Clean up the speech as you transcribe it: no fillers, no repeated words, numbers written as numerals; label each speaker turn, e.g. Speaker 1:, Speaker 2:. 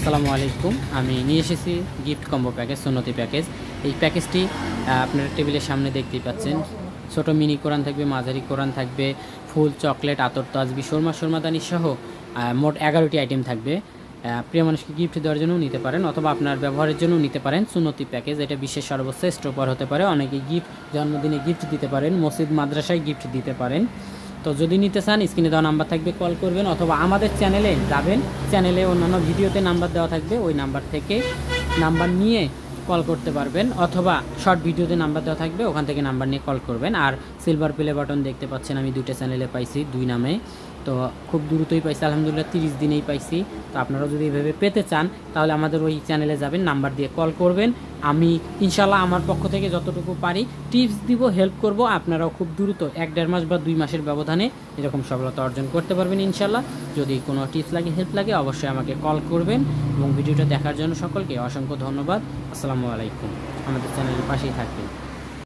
Speaker 1: আসসালামু আলাইকুম। আমি নিয়ে এসেছি গিফট কম্বো প্যাকেজ, সুন্নতি প্যাকেজ। এই প্যাকেজটি আপনার টেবিলের সামনে দেখতেই পাচ্ছেন। ছোট মিনি কোরআন থাকবে, মাঝারি কোরআন থাকবে, ফুল, চকলেট, আতর, তাজবি, সুরমাদানি সহ মোট 11টি আইটেম থাকবে। প্রিয় মানুষকে গিফট দেওয়ার জন্যও নিতে পারেন অথবা আপনার ব্যবহারের জন্যও নিতে পারেন। সুন্নতি প্যাকেজ এটা বিশ্বের সর্বশ্রেষ্ঠ উপহার হতে পারে। অনেকে গিফট, জন্মদিনে গিফট দিতে পারেন, মসজিদ মাদ্রাসায় গিফট দিতে পারেন। তো যদি নিতে চান স্ক্রিনে দেওয়া নাম্বার থাকবে, কল করবেন অথবা আমাদের চ্যানেলে যাবেন। চ্যানেলে অন্যান্য ভিডিওতে নাম্বার দেওয়া থাকবে, ওই নাম্বার থেকে নাম্বার নিয়ে কল করতে পারবেন অথবা শর্ট ভিডিওতে নাম্বার দেওয়া থাকবে, ওখান থেকে নাম্বার নিয়ে কল করবেন। আর সিলভার প্লে বাটন দেখতে পাচ্ছেন, আমি 2টা চ্যানেলে পাইছি, 2 নামে। তো খুব দ্রুতই পাইছি, আলহামদুলিল্লাহ 30 দিনেই পাইছি। তো আপনারা যদি এইভাবে পেতে চান তাহলে আমাদের ওই চ্যানেলে যাবেন, নাম্বার দিয়ে কল করবেন। আমি ইনশাল্লাহ আমার পক্ষ থেকে যতটুকু পারি টিপস দিব, হেল্প করব। আপনারাও খুব দ্রুত 1-1.5 মাস বা 2 মাসের ব্যবধানে এরকম সফলতা অর্জন করতে পারবেন ইনশাল্লাহ। যদি কোনো টিপস লাগে, হেল্প লাগে, অবশ্যই আমাকে কল করবেন। এবং ভিডিওটা দেখার জন্য সকলকে অসংখ্য ধন্যবাদ। আসসালামু আলাইকুম। আমাদের চ্যানেলের পাশেই থাকবেন।